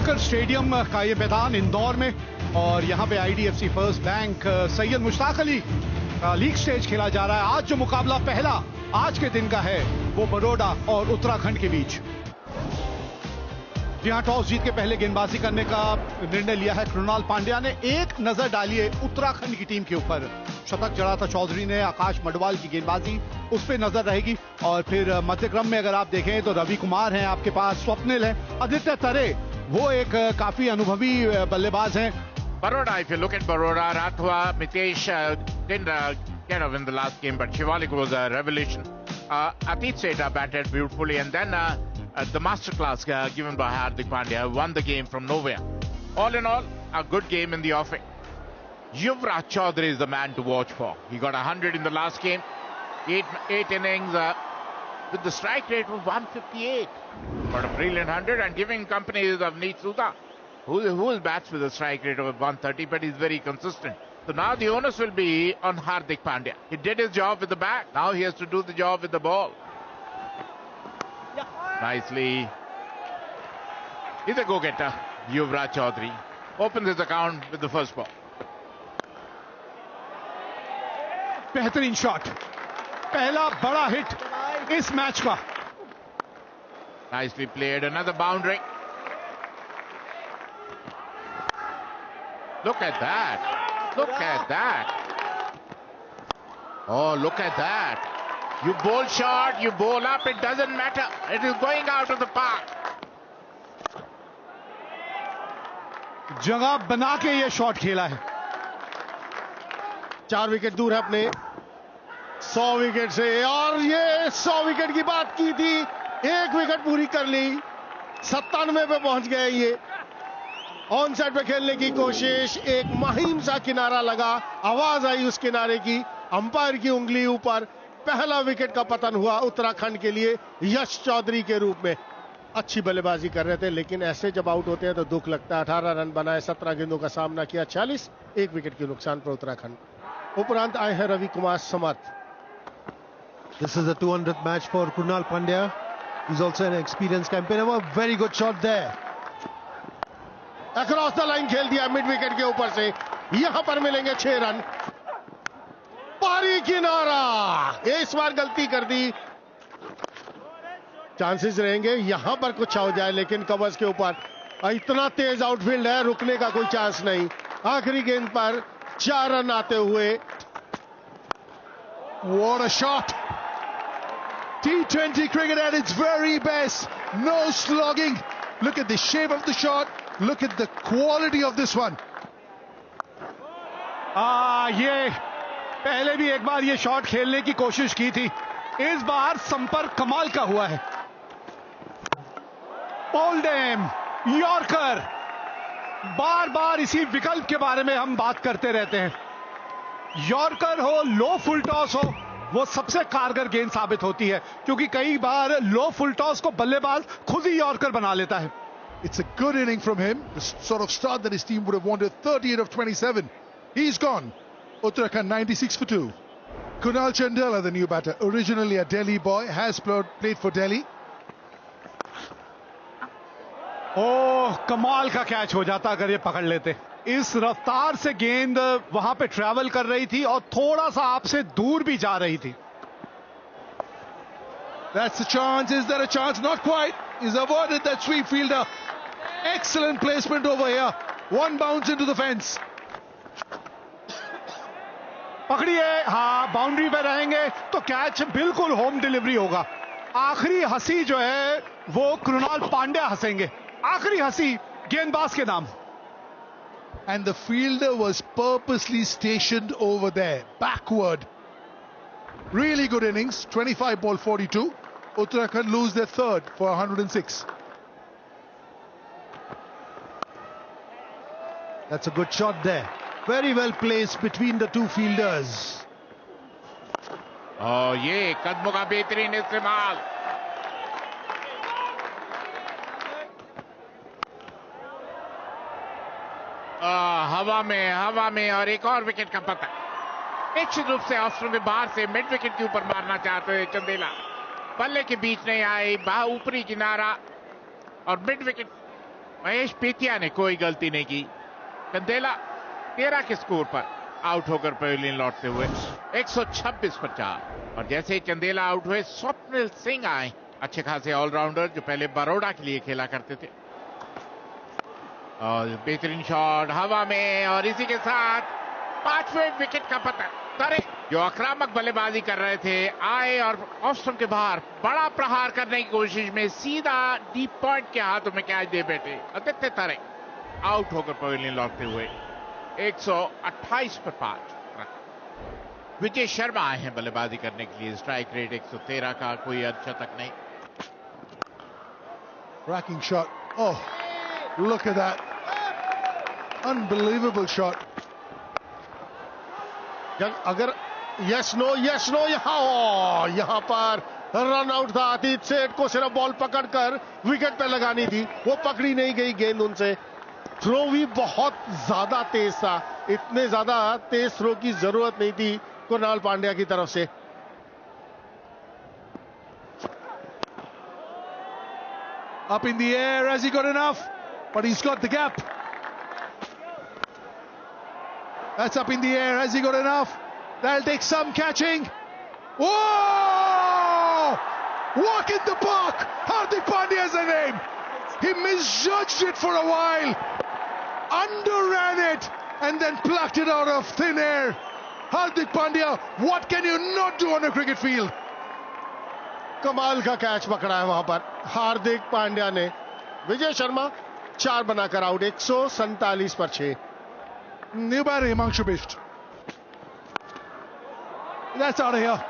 वानखेड़कर stadium का ये मैदान इंदौर में, और यहाँ पे IDFC first bank Syed Mushtaq Ali का लीग स्टेज खेला जा रहा है। आज जो मुकाबला पहला आज के दिन का है वो बड़ौदा और उत्तराखंड के बीच। जी हाँ, टॉस जीत के पहले गेंदबाजी करने का निर्णय लिया है कृणाल पांड्या ने। एक नजर डालिए उत्तराखंड की टीम के ऊपर, शतक जड़ा था चौधरी ने, आकाश मडवाल की गेंदबाजी उस पर नजर रहेगी। और फिर मध्यक्रम में अगर आप देखें तो रवि कुमार हैं आपके पास, स्वप्निल है, आदित्य तरे वो एक काफी अनुभवी बल्लेबाज हैं। Baroda, if you look at Baroda, Rathwa, Mitesh didn't get up in the last game, but Shivalik was a revelation. Atit Seta batted beautifully, and then the masterclass given by Hardik Pandya won the game from nowhere. All in all, a good game in the offing. Yuvraj Chaudhary is the man to watch for. He got 100 in the last game, eight innings with the strike rate of 158. Got a brilliant 100 and giving company is Avneet Sudha, who bats with a strike rate of 130, but he's very consistent. So now the onus will be on Hardik Pandya. He did his job with the bat. Now he has to do the job with the ball. Nicely. He's a go-getter. Yuvraj Chaudhary opens his account with the first ball. बेहतरीन shot, पहला बड़ा hit इस match का। Nicely played. Another boundary. Look at that. Look at that. Oh, look at that. You bowl short, you bowl up, it doesn't matter. It is going out of the park. जगह बना के ये shot खेला है। 4 wicket दूर है अपने 100 wicket से, और ये 100 विकेट की बात की थी, 1 विकेट पूरी कर ली, 97 पे पहुंच गए। ये ऑन साइड पे खेलने की कोशिश, एक महीन सा किनारा लगा, आवाज आई उस किनारे की, अंपायर की उंगली ऊपर, पहला विकेट का पतन हुआ उत्तराखंड के लिए यश चौधरी के रूप में। अच्छी बल्लेबाजी कर रहे थे, लेकिन ऐसे जब आउट होते हैं तो दुख लगता है। 18 रन बनाए, 17 गेंदों का सामना किया, 46, 1 विकेट के नुकसान पर उत्तराखंड। उपरांत आए हैं रवि कुमार समर्थ। This is the 200th match for Krunal Pandya. He's also an experienced campaigner. A very good shot there. Across the line खेल दिया मिड विकेट के ऊपर से, यहां पर मिलेंगे 6 रन। पारी किनारा, इस बार गलती कर दी। चांसेस रहेंगे यहां पर कुछ हो जाए, लेकिन कवर्स के ऊपर इतना तेज आउटफील्ड है, रुकने का कोई चांस नहीं। आखिरी गेंद पर 4 रन आते हुए। What a shot! T20 cricket at its very best. No slogging. Look at the shape of the shot. Look at the quality of this one. ये पहले भी एक बार ये शॉट खेलने की कोशिश की थी, इस बार संपर्क कमाल का हुआ है। ओल्डेम यॉर्कर, बार बार इसी विकल्प के बारे में हम बात करते रहते हैं। यॉर्कर हो, लो फुल टॉस हो, वो सबसे कारगर गेंद साबित होती है, क्योंकि कई बार लो फुल टॉस को बल्लेबाज खुद ही यॉर्कर बना लेता है। It's a good inning from him, the sort of start that his team would have wanted. 38 of 27. He's gone. Uttarakhand 96 for 2. Kunal Chandela, the new batter, originally a Delhi boy, has played for Delhi. ओह, कमाल का catch हो जाता अगर ये पकड़ लेते। इस रफ्तार से गेंद वहां पे ट्रैवल कर रही थी और थोड़ा सा आपसे दूर भी जा रही थी। That's the chance. Is there a chance? Not quite. He's avoided that sweep fielder. Excellent placement over here. One bounce into the fence. पकड़िए, हाँ, बाउंड्री पे रहेंगे तो कैच बिल्कुल होम डिलीवरी होगा। आखिरी हंसी जो है वो कृणाल पांड्या हंसेंगे, आखिरी हंसी गेंदबाज के नाम। And the fielder was purposely stationed over there, backward. Really good innings. 25 ball 42. Uttarakhand lose their third for 106. That's a good shot there. Very well placed between the two fielders. Oh, ये कदमों का बेहतरीन इस्तेमाल। हवा में और एक और विकेट का पता। निश्चित रूप से ऑस्ट्रेलिया में बाहर से मिड विकेट के ऊपर मारना चाहते हैं चंदेला, पल्ले के बीच नहीं आए, ऊपरी किनारा और मिड विकेट महेश पीतिया ने कोई गलती नहीं की। चंदेला 13 के स्कोर पर आउट होकर पवेलियन लौटते हुए 126 पर 4। और जैसे ही चंदेला आउट हुए, स्वप्निल सिंह आए, अच्छे खासे ऑलराउंडर जो पहले बड़ौदा के लिए खेला करते थे। और बेहतरीन शॉट हवा में, और इसी के साथ 5वें विकेट का पतन। तरे जो आक्रामक बल्लेबाजी कर रहे थे आए और ऑफ स्टंप के बाहर बड़ा प्रहार करने की कोशिश में सीधा डीप पॉइंट के हाथों में कैच दे बैठे आदित्य तरे। आउट होकर पवेलियन लौटते हुए 128 पर 5। विजय शर्मा आए हैं बल्लेबाजी करने के लिए। स्ट्राइक रेट 113 का, कोई अर्धशतक नहीं। Racking shot. Oh, look at that. Unbelievable shot. अगर यस नो यहां पर रन आउट था। अतीत सेठ को सिर्फ बॉल पकड़कर विकेट पे लगानी थी, वो पकड़ी नहीं गई गेंद उनसे। थ्रो भी बहुत ज्यादा तेज था, इतने ज्यादा तेज थ्रो की जरूरत नहीं थी कुणाल पांड्या की तरफ से। Up in the air, has he got enough? But he's got the gap. That's up in the air, has he got enough? That'll take some catching. Whoa! Walk in the park! Hardik Pandya is the name. He misjudged it for a while, underran it, and then plucked it out of thin air. Hardik Pandya, what can you not do on a cricket field? कमाल का catch पकड़ा है वहां पर हार्दिक पांड्या ने। विजय शर्मा 4 बनाकर out, 147 पर 6। New batter, Himanshu Bisht. That's out of here.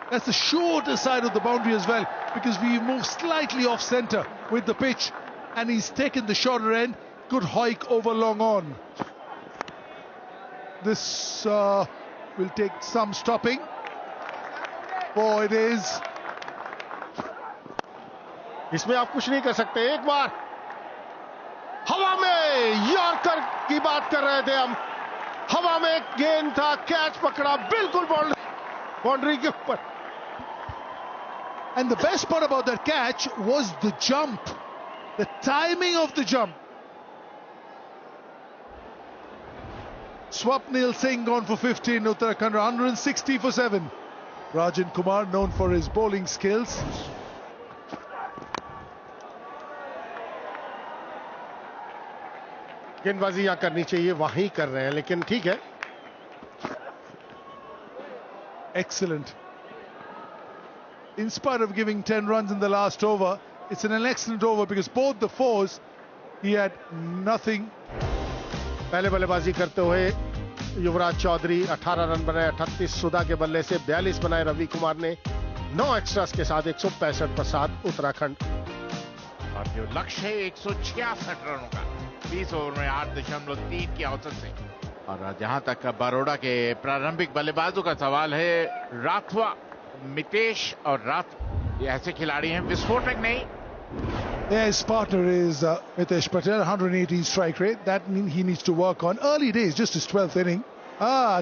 That's the shorter side of the boundary as well, because we move slightly off centre with the pitch, and he's taken the shorter end. Good hike over long on. This will take some stopping. Oh, it is. इसमें आप कुछ नहीं कर सकते। एक बार हवा में yorker की बात कर रहे थे हम। हवा में गेंद था, कैच पकड़ा बिल्कुल बाउंड्री के ऊपर। And the best part about that catch was the jump, the timing of the jump. Swapnil Singh gone for 15, Uttarakhand 160 for 7. Rajan Kumar known for his bowling skills. गेंदबाजी यहां करनी चाहिए, वहीं कर रहे हैं, लेकिन ठीक है। Excellent. In spite of giving 10 runs in the last over, it's an excellent over because both the fours, he had nothing. पहले बल्लेबाजी करते हुए युवराज चौधरी 18 रन बनाए, 38 सुधा के बल्ले से 42 बनाए रवि कुमार ने। 9 एक्स्ट्रास के साथ 165 पर 7 उत्तराखंड। और जो लक्ष्य है 166 रनों का 20 ओवर में 8.3 की औसत से। और जहां तक बड़ौदा के प्रारंभिक बल्लेबाजों का सवाल है, राठवा, मितेश और ये ऐसे खिलाड़ी हैं विस्फोटक नहीं। Yeah, his partner is Mitesh Patel, 180 strike rate. That means he needs to work on. Early days, just his 12th inning.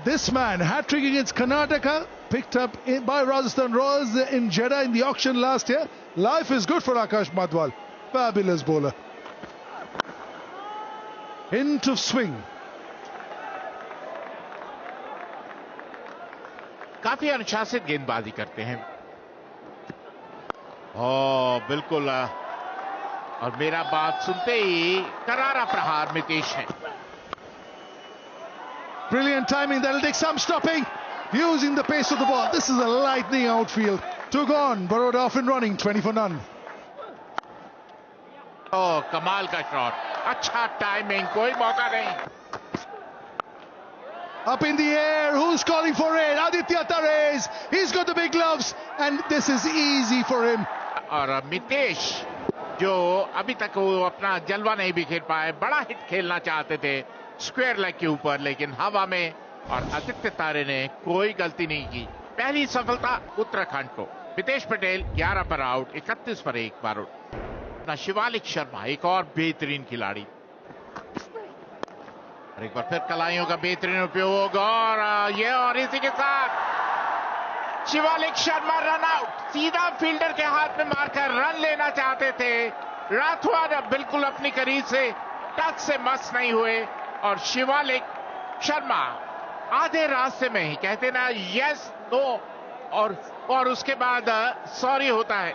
This man, hat-trick against Karnataka, picked up by Rajasthan Royals in Jeddah in the auction last year. Life is good for Akash Madwal. Fabulous bowler. Hint of swing. काफी अनुशासित गेंदबाजी करते हैं। बिल्कुल। और मेरा बात सुनते ही करारा प्रहार मितेश है। Brilliant timing. That'll take some stopping. Using the pace of the ball. This is a lightning outfield. Took on. Baroda off and running. 20 for none. कमाल का शॉट, अच्छा टाइमिंग, कोई मौका नहीं। Up in the air, who's calling for it? Aditya Tares. He's got the big gloves, and this is easy for him. और मितेश जो अभी तक वो अपना जलवा नहीं बिखेर पाए, बड़ा हिट खेलना चाहते थे स्क्वायर लेग के ऊपर, लेकिन हवा में। और आदित्य तारे ने कोई गलती नहीं की। पहली सफलता उत्तराखंड को। मितेश पटेल 11 पर आउट, 31 पर 1 बार। अपना शिवालिक शर्मा एक और बेहतरीन खिलाड़ी, और एक बार फिर कलाइयों का बेहतरीन उपयोग। और इसी के साथ शिवालिक शर्मा रन आउट। सीधा फील्डर के हाथ में मारकर रन लेना चाहते थे राठवा बिल्कुल अपनी करीब से टच से मस नहीं हुए और शिवालिक शर्मा आधे रास्ते में ही कहते ना यस नो और उसके बाद सॉरी होता है.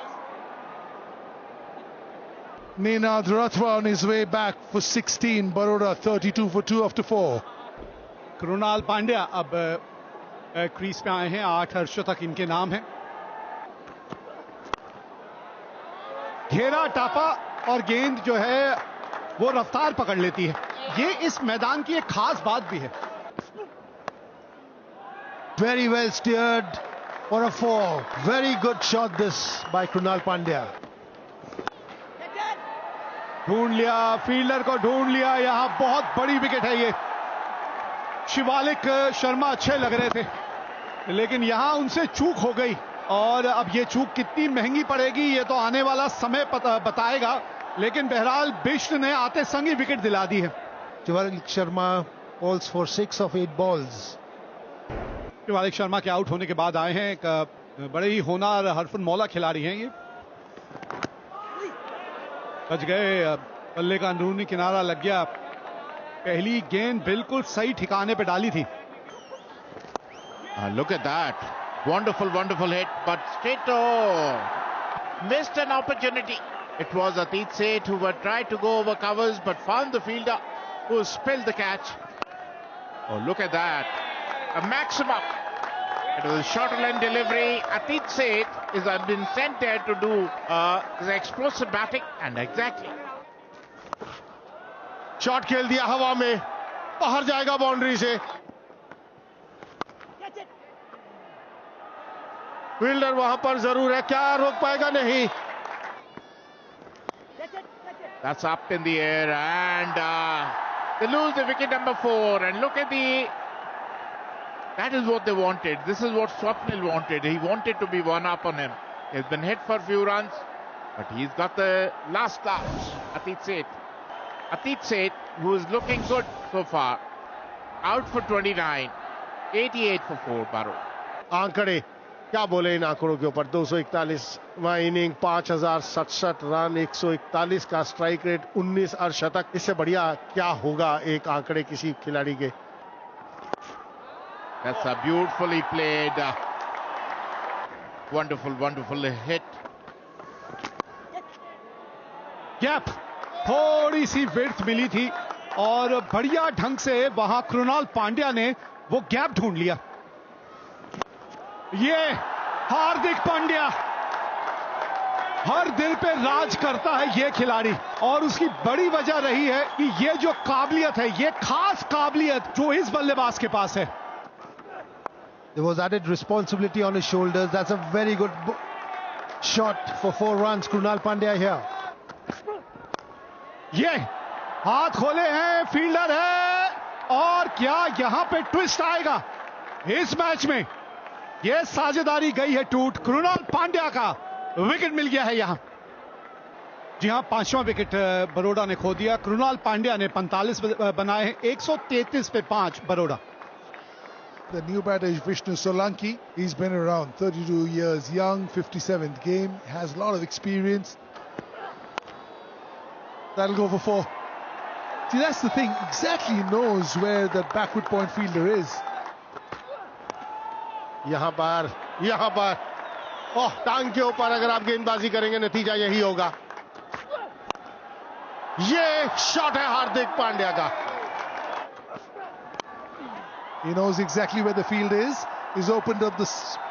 Ninad Rathwa on his way back for 16. Baroda 32 for 2 after 4. Krunal Pandya अब क्रीज पे आए हैं. 8 अर्धशतक इनके नाम है. घेरा टापा और गेंद जो है वो रफ्तार पकड़ लेती है. ये इस मैदान की एक खास बात भी है. Very well steered for a 4. Very good shot this by Krunal Pandya. ढूंढ लिया, फील्डर को ढूंढ लिया. यहां बहुत बड़ी विकेट है ये. शिवालिक शर्मा अच्छे लग रहे थे लेकिन यहां उनसे चूक हो गई और अब ये चूक कितनी महंगी पड़ेगी ये तो आने वाला समय बताएगा. लेकिन बहरहाल बिष्ट ने आते संग ही विकेट दिला दी है. Shivalik Sharma falls for 6 of 8 balls. Shivalik Sharma के आउट होने के बाद आए हैं. एक बड़े ही होनहार हरफन मौला खिलाड़ी हैं ये. बच गए. बल्ले का अंदरूनी किनारा लग गया. पहली गेंद बिल्कुल सही ठिकाने पे डाली थी. Look at that. Wonderful hit, but Strito missed an opportunity. It was Atit Seth who were tried to go over covers but found the fielder who spilled the catch. Oh, look at that. A maximum. It was a shorter line delivery. Atit Seth has been sent there to do his explosive batting and exactly. Shot खेल दिया हवा में, बाहर जाएगा boundary से. Fielder वहां पर जरूर है, क्या रोक पाएगा? नहीं. That's up in the air and they lose the wicket number 4 and look at that is what they wanted. This is what Swapnil wanted. He wanted to be one up on him. He's been hit for a few runs but he's got the last laugh. Atit Seth who is looking good so far, out for 29, 88 for 4. Baro. आंकड़े क्या बोले इन आंकड़ों के ऊपर. 241वां inning, 5067 run, 141 का strike rate, 19 अर्धशतक. इससे बढ़िया क्या होगा एक आंकड़े किसी खिलाड़ी के. That's a beautifully played, wonderful hit. Gap, थोड़ी सी विड्थ मिली थी और बढ़िया ढंग से वहां कृणाल पांड्या ने वो गैप ढूंढ लिया. ये हार्दिक पांड्या हर दिल पे राज करता है ये खिलाड़ी और उसकी बड़ी वजह रही है कि ये जो काबिलियत है, ये खास काबिलियत जो इस बल्लेबाज के पास है. There was added responsibility on his shoulders. That's a very good shot for 4 runs. Krunal Pandya here. ये हाथ खोले हैं, फील्डर है और क्या यहां पे ट्विस्ट आएगा इस मैच में. ये साझेदारी गई है टूट. कृणाल पांड्या का विकेट मिल गया है यहां. जी हां, 5वां विकेट बरोड़ा ने खो दिया. कृणाल पांड्या ने 45 बनाए हैं. 133 पे 5 Baroda. The new batter is Vishnu Solanki. He's been around, 32 years young, 57th game, has a lot of experience. That'll go for 4. See, that's the thing, exactly knows where that backward point fielder is. यहां पर ओह, टांग के ऊपर अगर आप गेंदबाजी करेंगे नतीजा यही होगा. ये शॉट है हार्दिक पांड्या का. He knows exactly where the field is. He's opened up the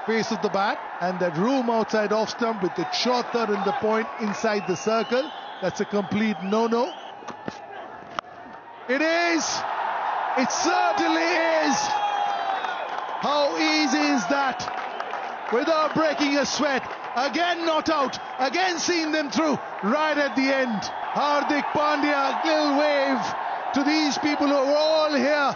face of the bat and that room outside off stump with the shorter and the point inside the circle. That's a complete no-no. It is. It certainly is. How easy is that? Without breaking a sweat. Again not out. Again seeing them through right at the end. Hardik Pandya, little wave to these people who are all here